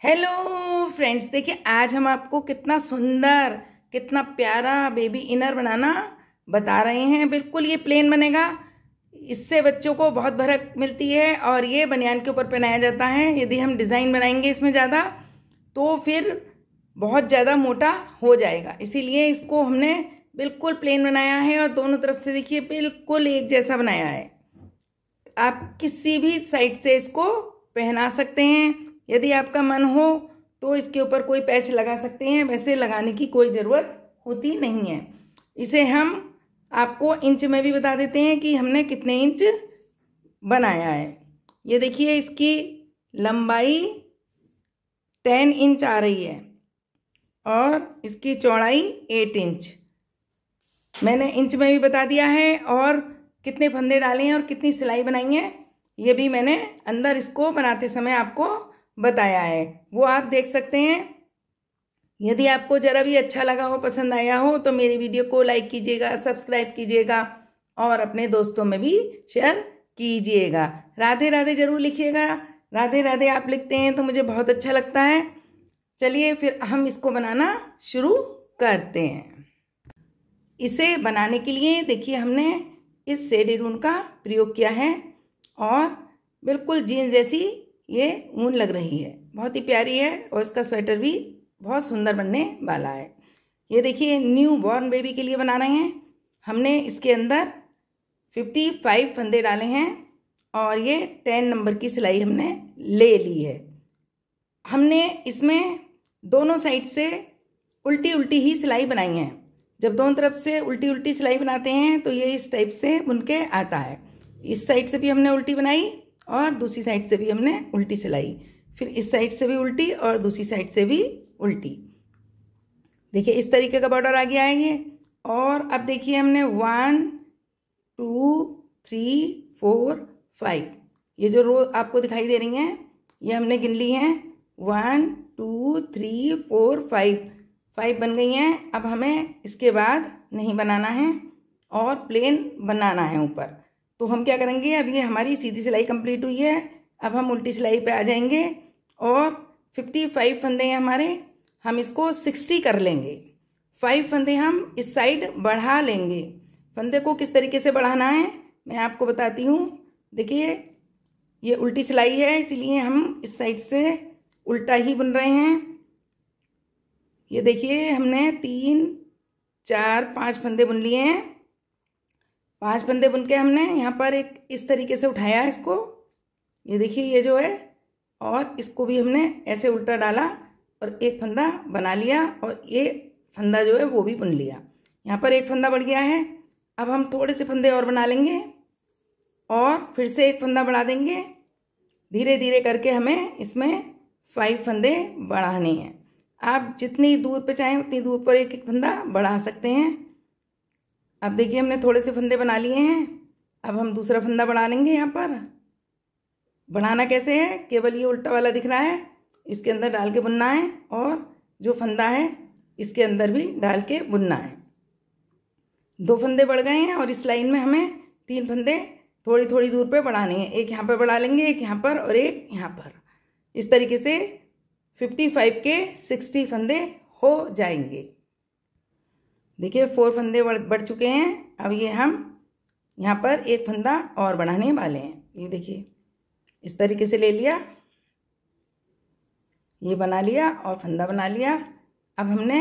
Hello friends, देखिए आज हम आपको कितना सुंदर कितना प्यारा बेबी इनर बनाना बता रहे हैं। बिल्कुल ये प्लेन बनेगा, इससे बच्चों को बहुत भरक मिलती है और ये बनियान के ऊपर पहनाया जाता है। यदि हम डिज़ाइन बनाएंगे इसमें ज़्यादा तो फिर बहुत ज़्यादा मोटा हो जाएगा, इसीलिए इसको हमने बिल्कुल प्लेन बनाया है और दोनों तरफ से देखिए बिल्कुल एक जैसा बनाया है। आप किसी भी साइड से इसको पहना सकते हैं। यदि आपका मन हो तो इसके ऊपर कोई पैच लगा सकते हैं, वैसे लगाने की कोई ज़रूरत होती नहीं है। इसे हम आपको इंच में भी बता देते हैं कि हमने कितने इंच बनाया है। ये देखिए इसकी लंबाई 10 इंच आ रही है और इसकी चौड़ाई 8 इंच मैंने इंच में भी बता दिया है। और कितने फंदे डाले हैं और कितनी सिलाई बनाई है ये भी मैंने अंदर इसको बनाते समय आपको बताया है, वो आप देख सकते हैं। यदि आपको ज़रा भी अच्छा लगा हो, पसंद आया हो तो मेरी वीडियो को लाइक कीजिएगा, सब्सक्राइब कीजिएगा और अपने दोस्तों में भी शेयर कीजिएगा। राधे राधे ज़रूर लिखिएगा, राधे राधे आप लिखते हैं तो मुझे बहुत अच्छा लगता है। चलिए फिर हम इसको बनाना शुरू करते हैं। इसे बनाने के लिए देखिए हमने इस शेडेड ऊन का प्रयोग किया है और बिल्कुल जीन्स जैसी ये ऊन लग रही है, बहुत ही प्यारी है और इसका स्वेटर भी बहुत सुंदर बनने वाला है। ये देखिए न्यू बॉर्न बेबी के लिए बना रहे हैं। हमने इसके अंदर 55 फंदे डाले हैं और ये 10 नंबर की सिलाई हमने ले ली है। हमने इसमें दोनों साइड से उल्टी उल्टी ही सिलाई बनाई है। जब दोनों तरफ से उल्टी उल्टी सिलाई बनाते हैं तो ये इस टाइप से बुन के आता है। इस साइड से भी हमने उल्टी बनाई और दूसरी साइड से भी हमने उल्टी सिलाई, फिर इस साइड से भी उल्टी और दूसरी साइड से भी उल्टी। देखिए इस तरीके का बॉर्डर आ गया है ये। और अब देखिए हमने 1 2 3 4 5 ये जो रो आपको दिखाई दे रही हैं ये हमने गिन ली हैं। 1 2 3 4 5 बन गई हैं। अब हमें इसके बाद नहीं बनाना है और प्लेन बनाना है ऊपर। तो हम क्या करेंगे, अब ये हमारी सीधी सिलाई कंप्लीट हुई है, अब हम उल्टी सिलाई पे आ जाएंगे और 55 फंदे हैं हमारे, हम इसको 60 कर लेंगे। 5 फंदे हम इस साइड बढ़ा लेंगे। फंदे को किस तरीके से बढ़ाना है मैं आपको बताती हूँ। देखिए ये उल्टी सिलाई है, इसीलिए हम इस साइड से उल्टा ही बुन रहे हैं। ये देखिए हमने 3 4 5 फंदे बुन लिए हैं। 5 फंदे बुन के हमने यहाँ पर एक इस तरीके से उठाया है इसको, ये देखिए ये जो है, और इसको भी हमने ऐसे उल्टा डाला और एक फंदा बना लिया और ये फंदा जो है वो भी बुन लिया। यहाँ पर एक फंदा बढ़ गया है। अब हम थोड़े से फंदे और बना लेंगे और फिर से एक फंदा बढ़ा देंगे। धीरे धीरे करके हमें इसमें 5 फंदे बढ़ाने हैं। आप जितनी दूर पे चाहें उतनी दूर पर एक एक फंदा बढ़ा सकते हैं। अब देखिए हमने थोड़े से फंदे बना लिए हैं, अब हम दूसरा फंदा बढ़ा लेंगे। यहाँ पर बढ़ाना कैसे है, केवल ये उल्टा वाला दिख रहा है इसके अंदर डाल के बुनना है और जो फंदा है इसके अंदर भी डाल के बुनना है। 2 फंदे बढ़ गए हैं और इस लाइन में हमें 3 फंदे थोड़ी थोड़ी दूर पे बढ़ाने हैं। एक यहाँ पर बढ़ा लेंगे, एक यहाँ पर और एक यहाँ पर। इस तरीके से 55 के 60 फंदे हो जाएंगे। देखिए 4 फंदे बढ़ चुके हैं। अब ये हम यहाँ पर एक फंदा और बढ़ाने वाले हैं। ये देखिए इस तरीके से ले लिया, ये बना लिया और फंदा बना लिया। अब हमने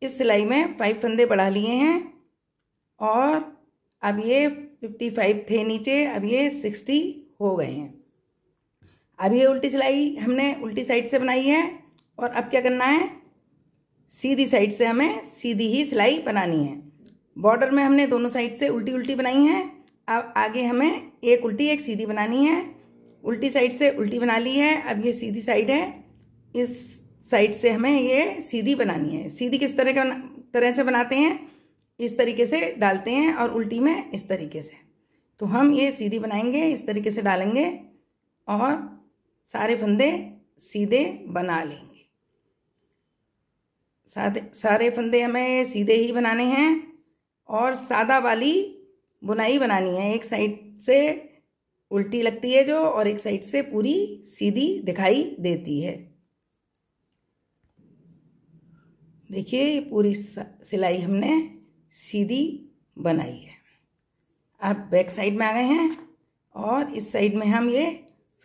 इस सिलाई में 5 फंदे बढ़ा लिए हैं और अब ये 55 थे नीचे, अब ये 60 हो गए हैं। अब ये उल्टी सिलाई हमने उल्टी साइड से बनाई है और अब क्या करना है, सीधी साइड से हमें सीधी ही सिलाई बनानी है। बॉर्डर में हमने दोनों साइड से उल्टी उल्टी बनाई है। अब आगे हमें एक उल्टी एक सीधी बनानी है। उल्टी साइड से उल्टी बना ली है, अब ये सीधी साइड है, इस साइड से हमें ये सीधी बनानी है। सीधी किस तरह से बनाते हैं, इस तरीके से डालते हैं और उल्टी में इस तरीके से। तो हम ये सीधी बनाएंगे, इस तरीके से डालेंगे और सारे फंदे सीधे बना लेंगे। सारे फंदे हमें सीधे ही बनाने हैं और सादा वाली बुनाई बनानी है। एक साइड से उल्टी लगती है जो, और एक साइड से पूरी सीधी दिखाई देती है। देखिए ये पूरी सिलाई हमने सीधी बनाई है। अब बैक साइड में आ गए हैं और इस साइड में हम ये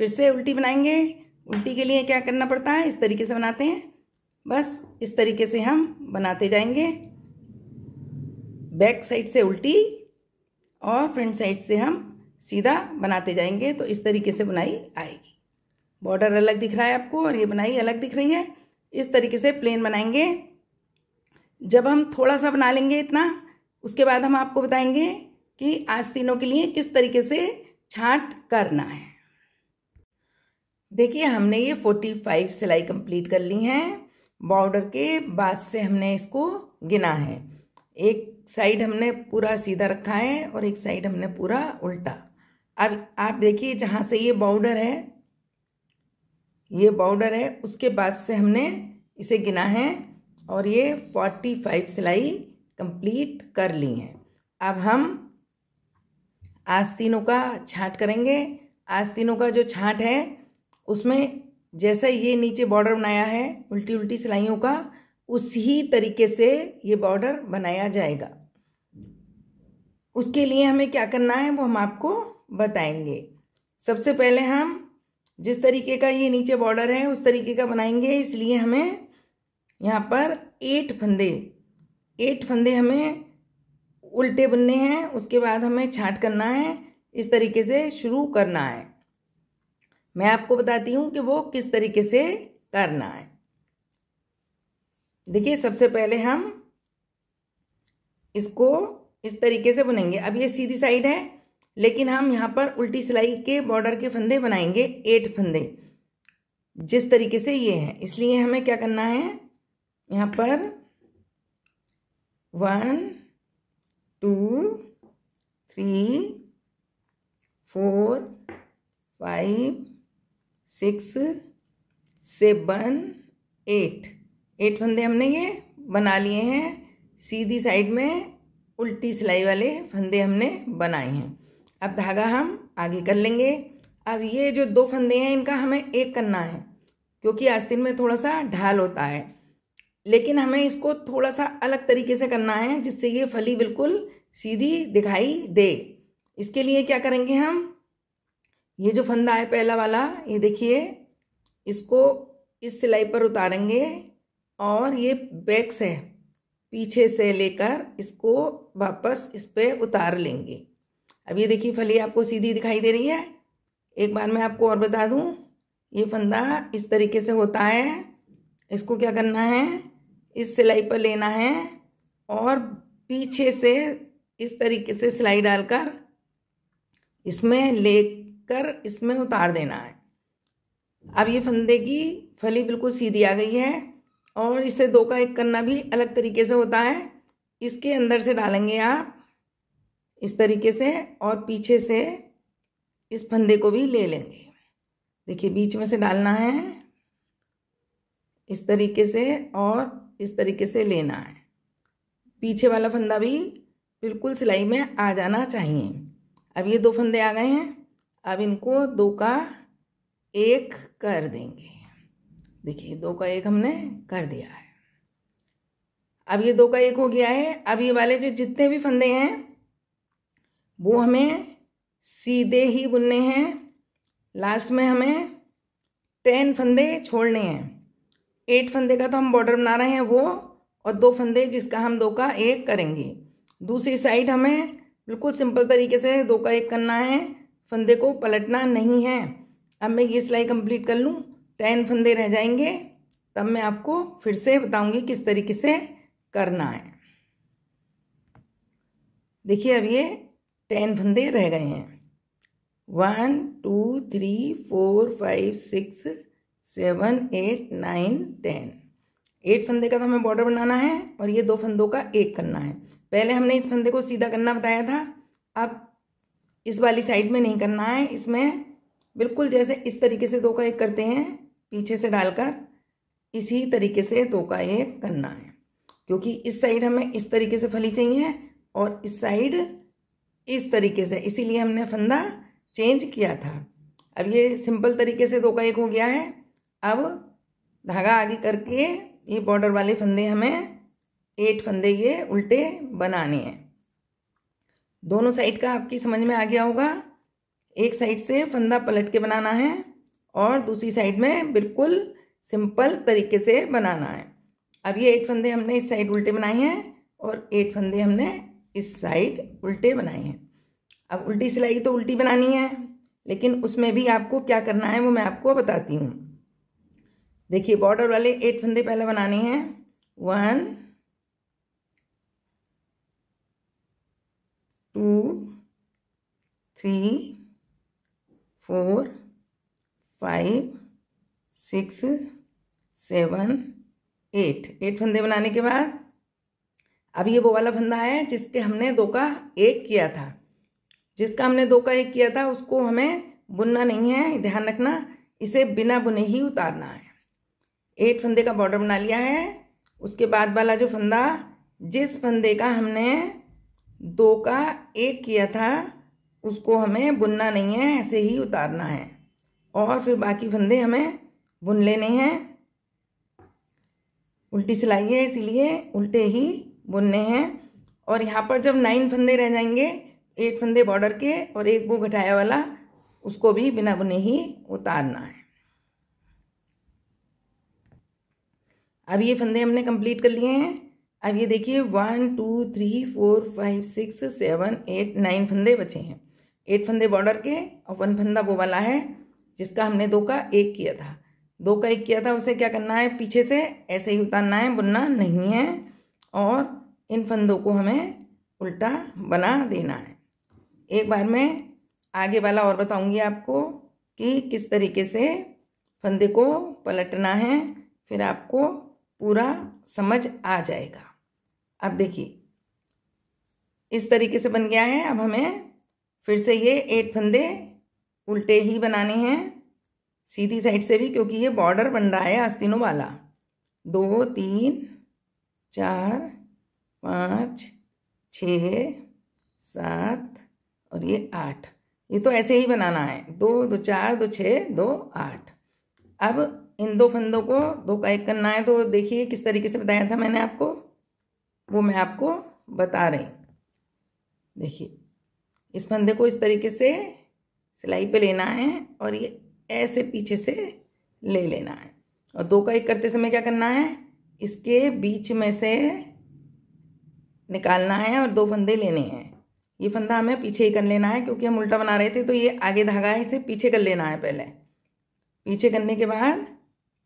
फिर से उल्टी बनाएंगे। उल्टी के लिए क्या करना पड़ता है, इस तरीके से बनाते हैं, बस इस तरीके से हम बनाते जाएंगे। बैक साइड से उल्टी और फ्रंट साइड से हम सीधा बनाते जाएंगे, तो इस तरीके से बुनाई आएगी। बॉर्डर अलग दिख रहा है आपको और ये बुनाई अलग दिख रही है। इस तरीके से प्लेन बनाएंगे। जब हम थोड़ा सा बना लेंगे इतना, उसके बाद हम आपको बताएंगे कि आस्तीनों के लिए किस तरीके से छांट करना है। देखिए हमने ये 45 सिलाई कंप्लीट कर ली हैं। बॉर्डर के बाद से हमने इसको गिना है। एक साइड हमने पूरा सीधा रखा है और एक साइड हमने पूरा उल्टा। अब आप देखिए जहाँ से ये बॉर्डर है, उसके बाद से हमने इसे गिना है और ये 45 सिलाई कंप्लीट कर ली हैं। अब हम आस्तीनों का छांट करेंगे। आस्तीनों का जो छांट है उसमें जैसे ये नीचे बॉर्डर बनाया है उल्टी उल्टी सिलाइयों का, उसी तरीके से ये बॉर्डर बनाया जाएगा। उसके लिए हमें क्या करना है वो हम आपको बताएंगे। सबसे पहले हम जिस तरीके का ये नीचे बॉर्डर है उस तरीके का बनाएंगे, इसलिए हमें यहाँ पर 8 फंदे हमें उल्टे बुनने हैं। उसके बाद हमें छांट करना है, इस तरीके से शुरू करना है। मैं आपको बताती हूँ कि वो किस तरीके से करना है। देखिए सबसे पहले हम इसको इस तरीके से बुनेंगे। अब ये सीधी साइड है, लेकिन हम यहाँ पर उल्टी सिलाई के बॉर्डर के फंदे बनाएंगे, 8 फंदे जिस तरीके से ये हैं। इसलिए हमें क्या करना है, यहाँ पर 1 2 3 4 5 6 7 8 फंदे हमने ये बना लिए हैं। सीधी साइड में उल्टी सिलाई वाले फंदे हमने बनाए हैं। अब धागा हम आगे कर लेंगे। अब ये जो 2 फंदे हैं इनका हमें एक करना है, क्योंकि आस्तीन में थोड़ा सा ढाल होता है, लेकिन हमें इसको थोड़ा सा अलग तरीके से करना है जिससे ये फली बिल्कुल सीधी दिखाई दे। इसके लिए क्या करेंगे, हम ये जो फंदा है पहला वाला, ये देखिए, इसको इस सिलाई पर उतारेंगे और ये बैक से पीछे से लेकर इसको वापस इस पे उतार लेंगे। अब ये देखिए फली आपको सीधी दिखाई दे रही है। एक बार मैं आपको और बता दूं, ये फंदा इस तरीके से होता है। इसको क्या करना है, इस सिलाई पर लेना है और पीछे से इस तरीके से सिलाई डालकर इसमें लेकर इसमें उतार देना है। अब ये फंदे की फली बिल्कुल सीधी आ गई है और इसे 2 का 1 करना भी अलग तरीके से होता है। इसके अंदर से डालेंगे आप इस तरीके से और पीछे से इस फंदे को भी ले लेंगे। देखिए बीच में से डालना है इस तरीके से और इस तरीके से लेना है। पीछे वाला फंदा भी बिल्कुल सिलाई में आ जाना चाहिए। अब ये 2 फंदे आ गए हैं। अब इनको 2 का 1 कर देंगे। देखिए 2 का 1 हमने कर दिया है। अब ये 2 का 1 हो गया है। अब ये वाले जो जितने भी फंदे हैं वो हमें सीधे ही बुनने हैं। लास्ट में हमें 10 फंदे छोड़ने हैं। 8 फंदे का तो हम बॉर्डर बना रहे हैं वो, और 2 फंदे जिसका हम 2 का 1 करेंगे। दूसरी साइड हमें बिल्कुल सिंपल तरीके से 2 का 1 करना है, फंदे को पलटना नहीं है। अब मैं ये सिलाई कंप्लीट कर लूँ, 10 फंदे रह जाएंगे, तब मैं आपको फिर से बताऊंगी किस तरीके से करना है। देखिए अब ये 10 फंदे रह गए हैं। 1 2 3 4 5 6 7 8 9 10। 8 फंदे का तो हमें बॉर्डर बनाना है और ये 2 फंदों का 1 करना है। पहले हमने इस फंदे को सीधा करना बताया था, अब इस वाली साइड में नहीं करना है। इसमें बिल्कुल जैसे इस तरीके से 2 का 1 करते हैं पीछे से डालकर, इसी तरीके से 2 का 1 करना है। क्योंकि इस साइड हमें इस तरीके से फली चाहिए और इस साइड इस तरीके से, इसीलिए हमने फंदा चेंज किया था। अब ये सिंपल तरीके से 2 का 1 हो गया है। अब धागा आगे करके ये बॉर्डर वाले फंदे हमें 8 फंदे ये उल्टे बनाने हैं। दोनों साइड का आपकी समझ में आ गया होगा। एक साइड से फंदा पलट के बनाना है और दूसरी साइड में बिल्कुल सिंपल तरीके से बनाना है। अब ये 8 फंदे हमने इस साइड उल्टे बनाए हैं और 8 फंदे हमने इस साइड उल्टे बनाए हैं। अब उल्टी सिलाई तो उल्टी बनानी है, लेकिन उसमें भी आपको क्या करना है वो मैं आपको बताती हूँ। देखिए बॉर्डर वाले 8 फंदे पहले बनाने हैं। 1 2 3 4 5 6 7 8 फंदे बनाने के बाद अब ये वो वाला फंदा है जिसके हमने 2 का 1 किया था। जिसका हमने 2 का 1 किया था उसको हमें बुनना नहीं है, ध्यान रखना, इसे बिना बुने ही उतारना है। 8 फंदे का बॉर्डर बना लिया है। उसके बाद वाला जो फंदा, जिस फंदे का हमने 2 का 1 किया था उसको हमें बुनना नहीं है, ऐसे ही उतारना है और फिर बाकी फंदे हमें बुन लेने हैं। उल्टी सिलाई है इसीलिए उल्टे ही बुनने हैं। और यहाँ पर जब 9 फंदे रह जाएंगे, 8 फंदे बॉर्डर के और एक वो घटाया वाला, उसको भी बिना बुने ही उतारना है। अब ये फंदे हमने कंप्लीट कर लिए हैं। अब ये देखिए 1 2 3 4 5 6 7 8 9 फंदे बचे हैं। 8 फंदे बॉर्डर के और 1 फंदा वो वाला है जिसका हमने 2 का 1 किया था। 2 का 1 किया था उसे क्या करना है, पीछे से ऐसे ही उतारना है, बुनना नहीं है और इन फंदों को हमें उल्टा बना देना है। एक बार मैं आगे वाला और बताऊंगी आपको कि किस तरीके से फंदे को पलटना है, फिर आपको पूरा समझ आ जाएगा। अब देखिए इस तरीके से बन गया है। अब हमें फिर से ये 8 फंदे उल्टे ही बनाने हैं, सीधी साइड से भी, क्योंकि ये बॉर्डर बन रहा है आस्तीनों वाला। 2 3 4 5 6 7 और ये 8, ये तो ऐसे ही बनाना है। 2 2 4 2 6 2 8। अब इन 2 फंदों को 2 का 1 करना है। तो देखिए किस तरीके से बताया था मैंने आपको, वो मैं आपको बता रही हूँ। देखिए इस फंदे को इस तरीके से सिलाई पे लेना है और ये ऐसे पीछे से ले लेना है और 2 का 1 करते समय क्या करना है, इसके बीच में से निकालना है और 2 फंदे लेने हैं। ये फंदा हमें पीछे ही कर लेना है क्योंकि हम उल्टा बना रहे थे, तो ये आगे धागा है, इसे पीछे कर लेना है। पहले पीछे करने के बाद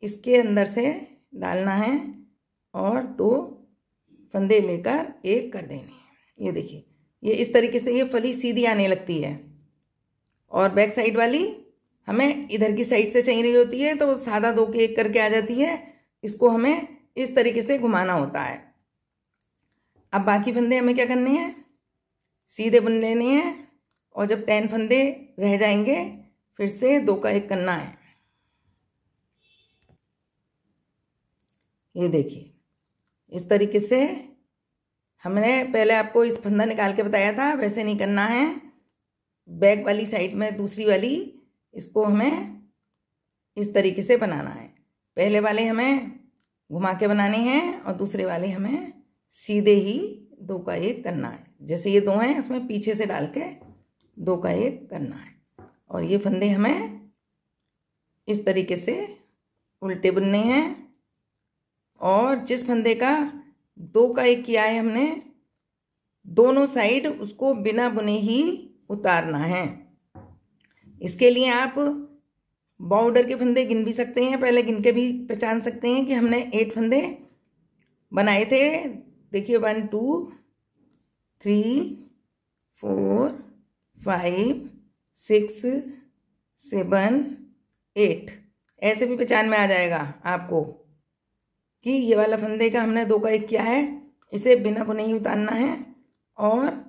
इसके अंदर से डालना है और 2 फंदे लेकर 1 कर देने हैं। ये देखिए ये इस तरीके से ये फली सीधी आने लगती है और बैक साइड वाली हमें इधर की साइड से चाहिए रही होती है, तो सादा 2 के 1 करके आ जाती है। इसको हमें इस तरीके से घुमाना होता है। अब बाकी फंदे हमें क्या करने हैं, सीधे बुन लेने हैं और जब 10 फंदे रह जाएंगे फिर से 2 का 1 करना है। ये देखिए इस तरीके से हमने पहले आपको इस फंदा निकाल के बताया था, वैसे नहीं करना है। बैक वाली साइड में दूसरी वाली, इसको हमें इस तरीके से बनाना है। पहले वाले हमें घुमा के बनाने हैं और दूसरे वाले हमें सीधे ही 2 का 1 करना है। जैसे ये 2 हैं उसमें पीछे से डाल के 2 का 1 करना है और ये फंदे हमें इस तरीके से उल्टे बुनने हैं और जिस फंदे का 2 का 1 किया है हमने, दोनों साइड उसको बिना बुने ही उतारना है। इसके लिए आप बॉर्डर के फंदे गिन भी सकते हैं, पहले गिन के भी पहचान सकते हैं कि हमने 8 फंदे बनाए थे। देखिए 1 2 3 4 5 6 7 8, ऐसे भी पहचान में आ जाएगा आपको कि ये वाला फंदे का हमने 2 का 1 किया है, इसे बिना बुने ही उतारना है और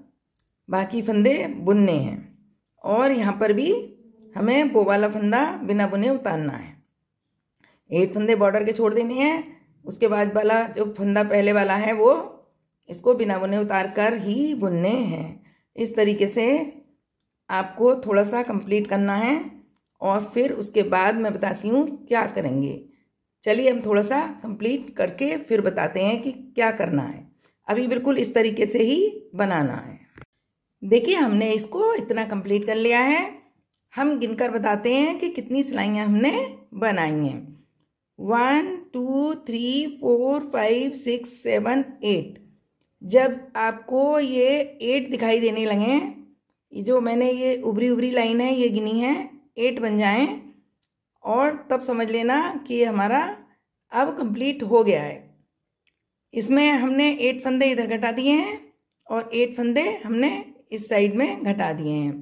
बाकी फंदे बुनने हैं। और यहाँ पर भी हमें वो वाला फंदा बिना बुने उतारना है। 8 फंदे बॉर्डर के छोड़ देने हैं। उसके बाद वाला जो फंदा पहले वाला है वो इसको बिना बुने उतार कर ही बुनने हैं। इस तरीके से आपको थोड़ा सा कंप्लीट करना है और फिर उसके बाद मैं बताती हूँ क्या करेंगे। चलिए हम थोड़ा सा कंप्लीट करके फिर बताते हैं कि क्या करना है। अभी बिल्कुल इस तरीके से ही बनाना है। देखिए हमने इसको इतना कंप्लीट कर लिया है। हम गिनकर बताते हैं कि कितनी सिलाइयाँ हमने बनाई हैं। 1 2 3 4 5 6 7 8। जब आपको ये 8 दिखाई देने लगे, ये जो मैंने ये उभरी उभरी लाइन है ये गिनी है, 8 बन जाएं और तब समझ लेना कि हमारा अब कंप्लीट हो गया है। इसमें हमने 8 फंदे इधर घटा दिए हैं और 8 फंदे हमने इस साइड में घटा दिए हैं।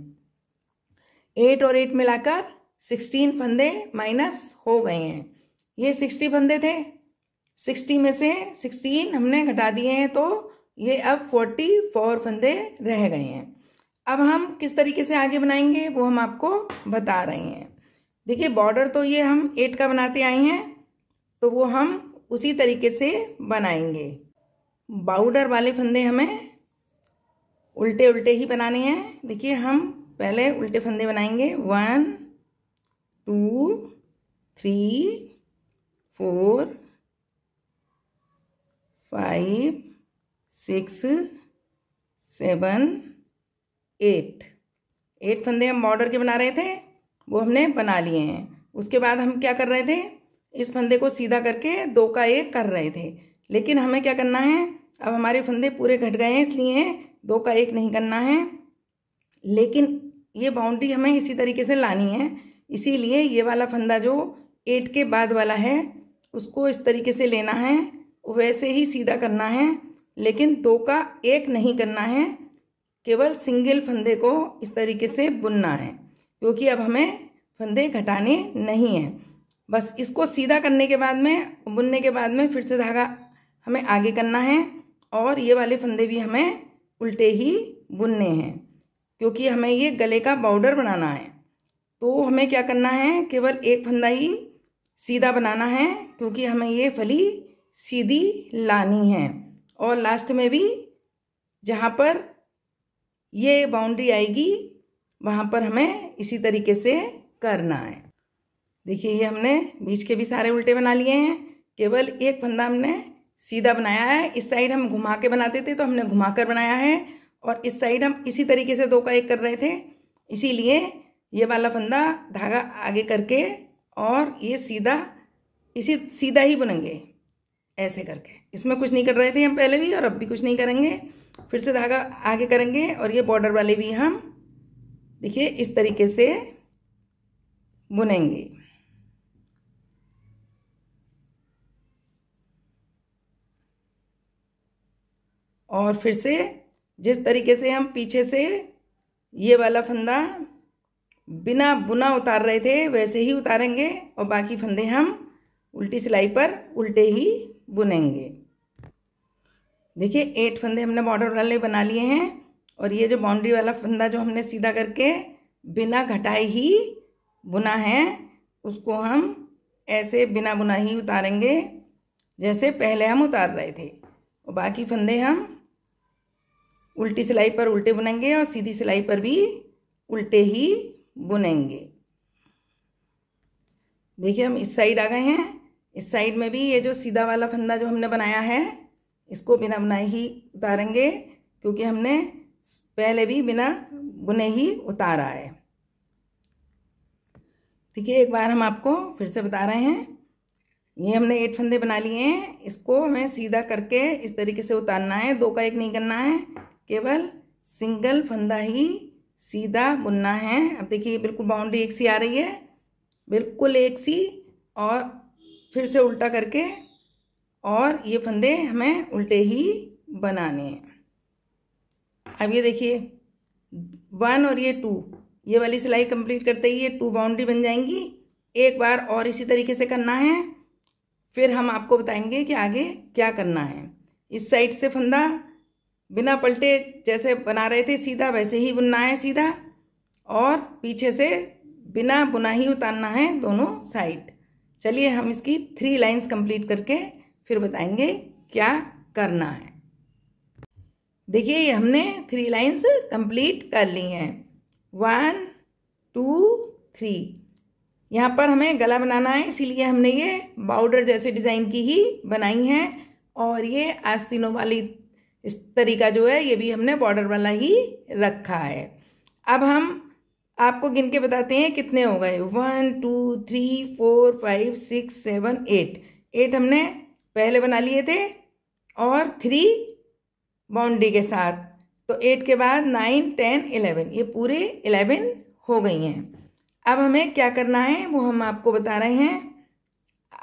8 और 8 मिलाकर 16 फंदे माइनस हो गए हैं। ये 60 फंदे थे, 60 में से 16 हमने घटा दिए हैं तो ये अब 44 फंदे रह गए हैं। अब हम किस तरीके से आगे बनाएंगे वो हम आपको बता रहे हैं। देखिए बॉर्डर तो ये हम 8 का बनाते आए हैं तो वो हम उसी तरीके से बनाएंगे। बॉर्डर वाले फंदे हमें उल्टे उल्टे ही बनाने हैं। देखिए हम पहले उल्टे फंदे बनाएंगे। 1 2 3 4 5 6 7 8 फंदे हम बॉर्डर के बना रहे थे, वो हमने बना लिए हैं। उसके बाद हम क्या कर रहे थे, इस फंदे को सीधा करके 2 का 1 कर रहे थे। लेकिन हमें क्या करना है, अब हमारे फंदे पूरे घट गए हैं इसलिए 2 का 1 नहीं करना है। लेकिन ये बाउंड्री हमें इसी तरीके से लानी है, इसीलिए ये वाला फंदा जो 8 के बाद वाला है उसको इस तरीके से लेना है, वैसे ही सीधा करना है। लेकिन 2 का 1 नहीं करना है, केवल सिंगल फंदे को इस तरीके से बुनना है, क्योंकि अब हमें फंदे घटाने नहीं हैं। बस इसको सीधा करने के बाद में, बुनने के बाद में फिर से धागा हमें आगे करना है और ये वाले फंदे भी हमें उल्टे ही बुनने हैं, क्योंकि हमें ये गले का बॉर्डर बनाना है। तो हमें क्या करना है, केवल एक फंदा ही सीधा बनाना है, क्योंकि हमें ये फली सीधी लानी है। और लास्ट में भी जहाँ पर ये बाउंड्री आएगी वहाँ पर हमें इसी तरीके से करना है। देखिए ये हमने बीच के भी सारे उल्टे बना लिए हैं, केवल एक फंदा हमने सीधा बनाया है। इस साइड हम घुमा के बनाते थे तो हमने घुमा कर बनाया है, और इस साइड हम इसी तरीके से 2 का 1 कर रहे थे, इसीलिए ये वाला फंदा धागा आगे करके और ये सीधा ही बुनेंगे ऐसे करके। इसमें कुछ नहीं कर रहे थे हम पहले भी और अब भी कुछ नहीं करेंगे। फिर से धागा आगे करेंगे और ये बॉर्डर वाले भी हम देखिए इस तरीके से बुनेंगे। और फिर से जिस तरीके से हम पीछे से ये वाला फंदा बिना बुना उतार रहे थे वैसे ही उतारेंगे, और बाकी फंदे हम उल्टी सिलाई पर उल्टे ही बुनेंगे। देखिए 8 फंदे हमने बॉर्डर वाले बना लिए हैं, और ये जो बाउंड्री वाला फंदा जो हमने सीधा करके बिना घटाए ही बुना है उसको हम ऐसे बिना बुना ही उतारेंगे जैसे पहले हम उतार रहे थे, और बाकी फंदे हम उल्टी सिलाई पर उल्टे बुनेंगे और सीधी सिलाई पर भी उल्टे ही बुनेंगे। देखिए हम इस साइड आ गए हैं। इस साइड में भी ये जो सीधा वाला फंदा जो हमने बनाया है इसको बिना बुनाए ही उतारेंगे, क्योंकि हमने पहले भी बिना बुने ही उतारा है। देखिए एक बार हम आपको फिर से बता रहे हैं। ये हमने 8 फंदे बना लिए हैं, इसको हमें सीधा करके इस तरीके से उतारना है। 2 का 1 नहीं करना है, केवल सिंगल फंदा ही सीधा बुनना है। अब देखिए बिल्कुल बाउंड्री एक सी आ रही है, बिल्कुल एक सी, और फिर से उल्टा करके और ये फंदे हमें उल्टे ही बनाने हैं। अब ये देखिए 1 और ये 2, ये वाली सिलाई कंप्लीट करते ही ये 2 बाउंड्री बन जाएंगी। एक बार और इसी तरीके से करना है, फिर हम आपको बताएंगे कि आगे क्या करना है। इस साइड से फंदा बिना पलटे जैसे बना रहे थे सीधा वैसे ही बुनना है सीधा, और पीछे से बिना बुना ही उतारना है दोनों साइड। चलिए हम इसकी 3 लाइंस कंप्लीट करके फिर बताएंगे क्या करना है। देखिए ये हमने 3 लाइंस कंप्लीट कर ली हैं, 1 2 3। यहाँ पर हमें गला बनाना है, इसीलिए हमने ये बॉर्डर जैसे डिज़ाइन की ही बनाई है। और ये आस्तीनों वाली इस तरीका जो है ये भी हमने बॉर्डर वाला ही रखा है। अब हम आपको गिन के बताते हैं कितने हो गए। 1 2 3 4 5 6 7 8। 8 हमने पहले बना लिए थे और 3 बाउंड्री के साथ, तो 8 के बाद 9 10 11, ये पूरे 11 हो गई हैं। अब हमें क्या करना है वो हम आपको बता रहे हैं।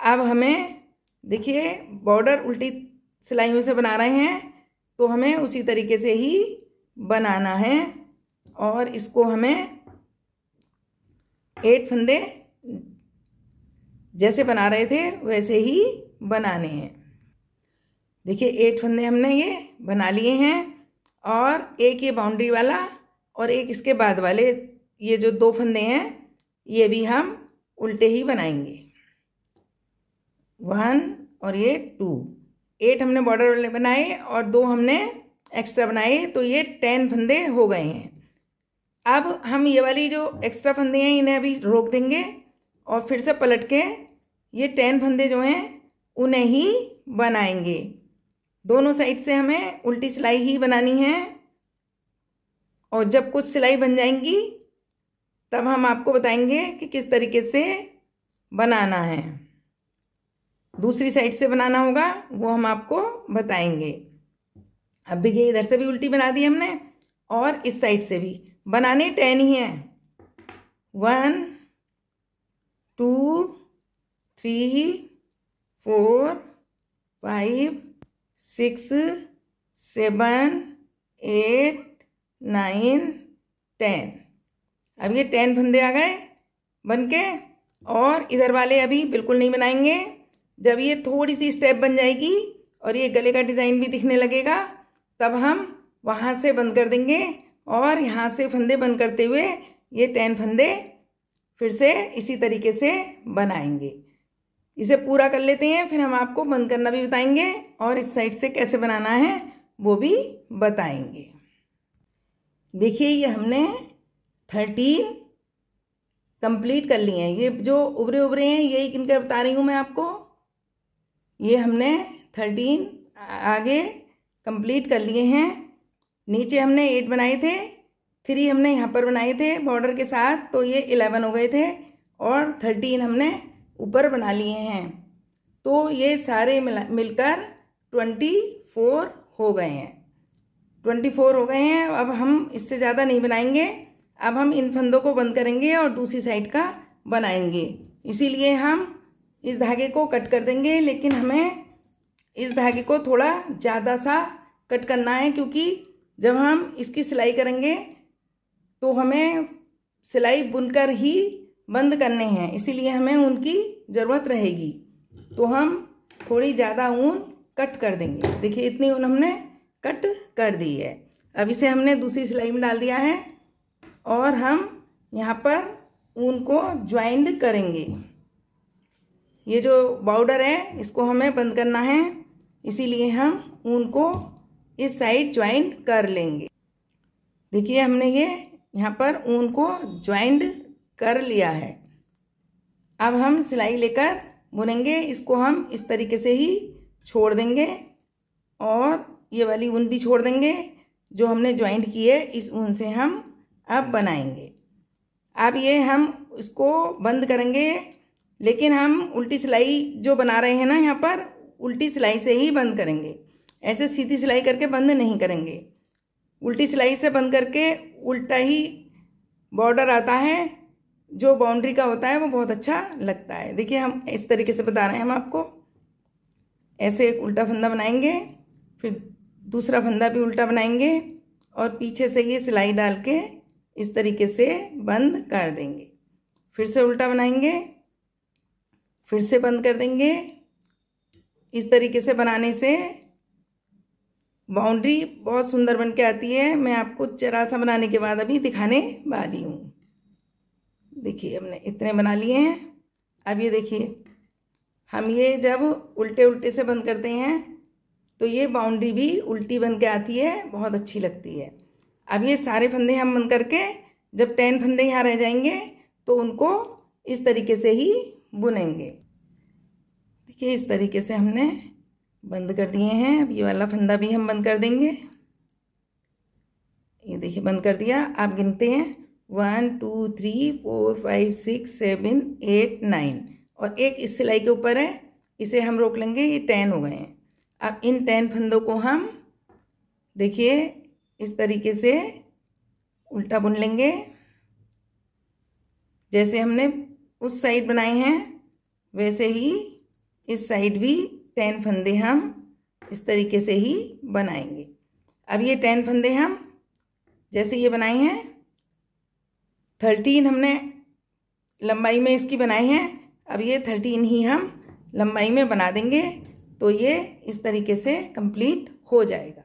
अब हमें देखिए बॉर्डर उल्टी सिलाइयों से बना रहे हैं, तो हमें उसी तरीके से ही बनाना है और इसको हमें 8 फंदे जैसे बना रहे थे वैसे ही बनाने हैं। देखिए 8 फंदे हमने ये बना लिए हैं और एक ये बाउंड्री वाला और एक इसके बाद वाले, ये जो 2 फंदे हैं ये भी हम उल्टे ही बनाएंगे। 1 और ये 2। 8 हमने बॉर्डर वाले बनाए और 2 हमने एक्स्ट्रा बनाए, तो ये 10 फंदे हो गए हैं। अब हम ये वाली जो एक्स्ट्रा फंदे हैं इन्हें अभी रोक देंगे और फिर से पलट के ये 10 फंदे जो हैं उन्हें ही बनाएंगे। दोनों साइड से हमें उल्टी सिलाई ही बनानी है और जब कुछ सिलाई बन जाएंगी तब हम आपको बताएंगे कि किस तरीके से बनाना है। दूसरी साइड से बनाना होगा वो हम आपको बताएंगे। अब देखिए इधर से भी उल्टी बना दी हमने और इस साइड से भी बनाने 10 ही हैं। 1 2 3 4 5 6 7 8 9 10। अब ये 10 फंदे आ गए बन के, और इधर वाले अभी बिल्कुल नहीं बनाएंगे। जब ये थोड़ी सी स्टेप बन जाएगी और ये गले का डिज़ाइन भी दिखने लगेगा तब हम वहाँ से बंद कर देंगे और यहाँ से फंदे बंद करते हुए ये 10 फंदे फिर से इसी तरीके से बनाएंगे। इसे पूरा कर लेते हैं, फिर हम आपको बंद करना भी बताएंगे और इस साइड से कैसे बनाना है वो भी बताएंगे। देखिए ये हमने 13 कंप्लीट कर लिए हैं। ये जो उभरे उभरे हैं यही किनके बता रही हूँ मैं आपको। ये हमने 13 आगे कंप्लीट कर लिए हैं। नीचे हमने 8 बनाए थे, 3 हमने यहाँ पर बनाए थे बॉर्डर के साथ, तो ये 11 हो गए थे और 13 हमने ऊपर बना लिए हैं, तो ये सारे मिलकर 24 हो गए हैं। 24 हो गए हैं। अब हम इससे ज़्यादा नहीं बनाएंगे। अब हम इन फंदों को बंद करेंगे और दूसरी साइड का बनाएंगे, इसीलिए हम इस धागे को कट कर देंगे। लेकिन हमें इस धागे को थोड़ा ज़्यादा सा कट करना है, क्योंकि जब हम इसकी सिलाई करेंगे तो हमें सिलाई बुनकर ही बंद करने हैं, इसीलिए हमें ऊन की ज़रूरत रहेगी। तो हम थोड़ी ज़्यादा ऊन कट कर देंगे। देखिए इतनी ऊन हमने कट कर दी है। अब इसे हमने दूसरी सिलाई में डाल दिया है और हम यहाँ पर ऊन को ज्वाइंट करेंगे। ये जो बॉर्डर है इसको हमें बंद करना है, इसीलिए हम ऊन को इस साइड ज्वाइंट कर लेंगे। देखिए हमने ये यहाँ पर ऊन को ज्वाइंट कर लिया है। अब हम सिलाई लेकर बुनेंगे। इसको हम इस तरीके से ही छोड़ देंगे और ये वाली ऊन भी छोड़ देंगे जो हमने ज्वाइंट की है। इस ऊन से हम अब बनाएंगे। अब ये हम इसको बंद करेंगे, लेकिन हम उल्टी सिलाई जो बना रहे हैं ना यहाँ पर, उल्टी सिलाई से ही बंद करेंगे। ऐसे सीधी सिलाई करके बंद नहीं करेंगे। उल्टी सिलाई से बंद करके उल्टा ही बॉर्डर आता है, जो बाउंड्री का होता है वो बहुत अच्छा लगता है। देखिए हम इस तरीके से बता रहे हैं हम आपको। ऐसे एक उल्टा फंदा बनाएंगे, फिर दूसरा फंदा भी उल्टा बनाएंगे और पीछे से ये सिलाई डाल के इस तरीके से बंद कर देंगे। फिर से उल्टा बनाएंगे, फिर से बंद कर देंगे। इस तरीके से बनाने से बाउंड्री बहुत सुंदर बन के आती है। मैं आपको जरा सा बनाने के बाद अभी दिखाने वाली हूँ। देखिए हमने इतने बना लिए हैं। अब ये देखिए हम ये जब उल्टे उल्टे से बंद करते हैं तो ये बाउंड्री भी उल्टी बन के आती है, बहुत अच्छी लगती है। अब ये सारे फंदे हम बंद करके जब 10 फंदे यहाँ रह जाएंगे तो उनको इस तरीके से ही बुनेंगे। देखिए इस तरीके से हमने बंद कर दिए हैं। अब ये वाला फंदा भी हम बंद कर देंगे। ये देखिए बंद कर दिया। आप गिनते हैं 1 2 3 4 5 6 7 8 9 और एक इस सिलाई के ऊपर है, इसे हम रोक लेंगे। ये 10 हो गए हैं। अब इन 10 फंदों को हम देखिए इस तरीके से उल्टा बुन लेंगे। जैसे हमने उस साइड बनाए हैं वैसे ही इस साइड भी 10 फंदे हम इस तरीके से ही बनाएंगे। अब ये 10 फंदे हम जैसे ये बनाए हैं 13 हमने लंबाई में इसकी बनाई है। अब ये 13 ही हम लंबाई में बना देंगे तो ये इस तरीके से कंप्लीट हो जाएगा।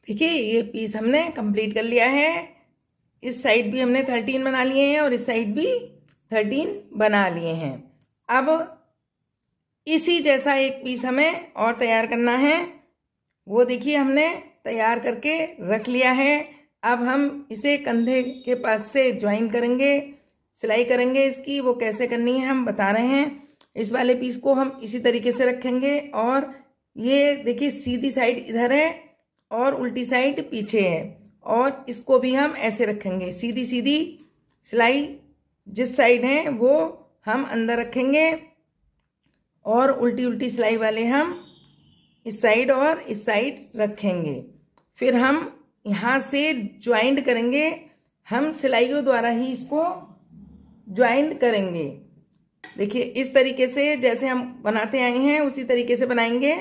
देखिए ये पीस हमने कंप्लीट कर लिया है। इस साइड भी हमने 13 बना लिए हैं और इस साइड भी 13 बना लिए हैं। अब इसी जैसा एक पीस हमें और तैयार करना है। वो देखिए हमने तैयार करके रख लिया है। अब हम इसे कंधे के पास से ज्वाइन करेंगे, सिलाई करेंगे। इसकी वो कैसे करनी है हम बता रहे हैं। इस वाले पीस को हम इसी तरीके से रखेंगे और ये देखिए सीधी साइड इधर है और उल्टी साइड पीछे है और इसको भी हम ऐसे रखेंगे। सीधी सीधी सिलाई जिस साइड है वो हम अंदर रखेंगे और उल्टी उल्टी सिलाई वाले हम इस साइड और इस साइड रखेंगे। फिर हम यहाँ से ज्वाइंट करेंगे। हम सिलाइयों द्वारा ही इसको ज्वाइंट करेंगे। देखिए इस तरीके से जैसे हम बनाते आए हैं उसी तरीके से बनाएंगे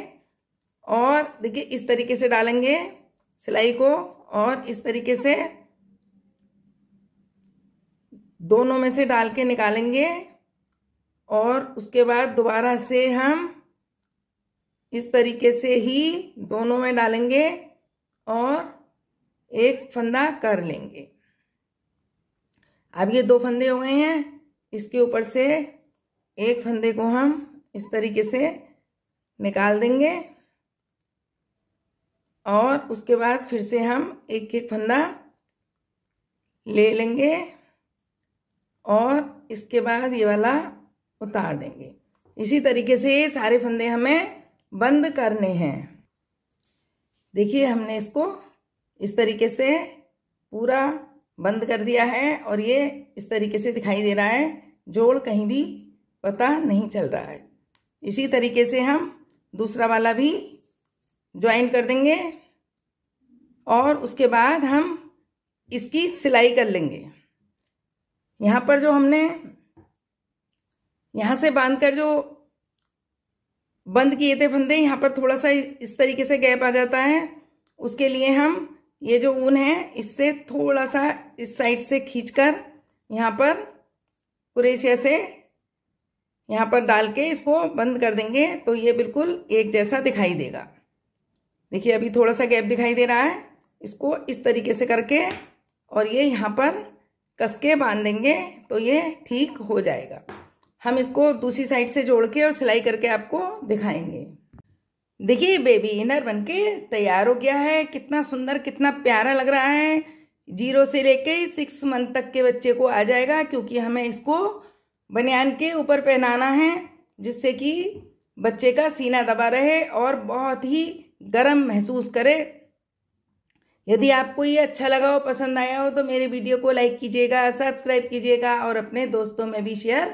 और देखिए इस तरीके से डालेंगे सिलाई को और इस तरीके से दोनों में से डाल के निकालेंगे और उसके बाद दोबारा से हम इस तरीके से ही दोनों में डालेंगे और एक फंदा कर लेंगे। अब ये 2 फंदे हो गए हैं। इसके ऊपर से एक फंदे को हम इस तरीके से निकाल देंगे और उसके बाद फिर से हम एक एक फंदा ले लेंगे और इसके बाद ये वाला उतार देंगे। इसी तरीके से सारे फंदे हमें बंद करने हैं। देखिए हमने इसको इस तरीके से पूरा बंद कर दिया है और ये इस तरीके से दिखाई दे रहा है। जोड़ कहीं भी पता नहीं चल रहा है। इसी तरीके से हम दूसरा वाला भी ज्वाइन कर देंगे और उसके बाद हम इसकी सिलाई कर लेंगे। यहाँ पर जो हमने यहाँ से बांधकर जो बंद किए थे फंदे, यहाँ पर थोड़ा सा इस तरीके से गैप आ जाता है। उसके लिए हम ये जो ऊन है इससे थोड़ा सा इस साइड से खींचकर यहाँ पर कुरेशिया से यहाँ पर डाल के इसको बंद कर देंगे तो ये बिल्कुल एक जैसा दिखाई देगा। देखिए अभी थोड़ा सा गैप दिखाई दे रहा है। इसको इस तरीके से करके और ये यहाँ पर कस के बांध देंगे तो ये ठीक हो जाएगा। हम इसको दूसरी साइड से जोड़ के और सिलाई करके आपको दिखाएंगे। देखिए बेबी इनर बनके तैयार हो गया है। कितना सुंदर कितना प्यारा लग रहा है। 0 से लेके 6 मंथ तक के बच्चे को आ जाएगा क्योंकि हमें इसको बनियान के ऊपर पहनाना है जिससे कि बच्चे का सीना दबा रहे और बहुत ही गर्म महसूस करे। यदि आपको ये अच्छा लगा हो, पसंद आया हो तो मेरे वीडियो को लाइक कीजिएगा, सब्सक्राइब कीजिएगा और अपने दोस्तों में भी शेयर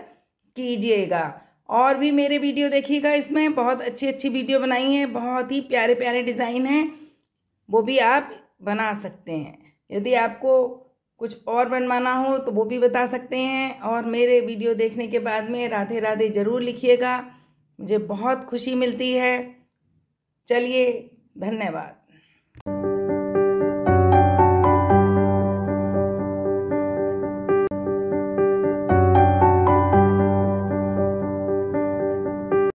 कीजिएगा। और भी मेरे वीडियो देखिएगा। इसमें बहुत अच्छी अच्छी वीडियो बनाई हैं। बहुत ही प्यारे प्यारे डिज़ाइन हैं, वो भी आप बना सकते हैं। यदि आपको कुछ और बनवाना हो तो वो भी बता सकते हैं। और मेरे वीडियो देखने के बाद में राधे राधे ज़रूर लिखिएगा, मुझे बहुत खुशी मिलती है। चलिए धन्यवाद।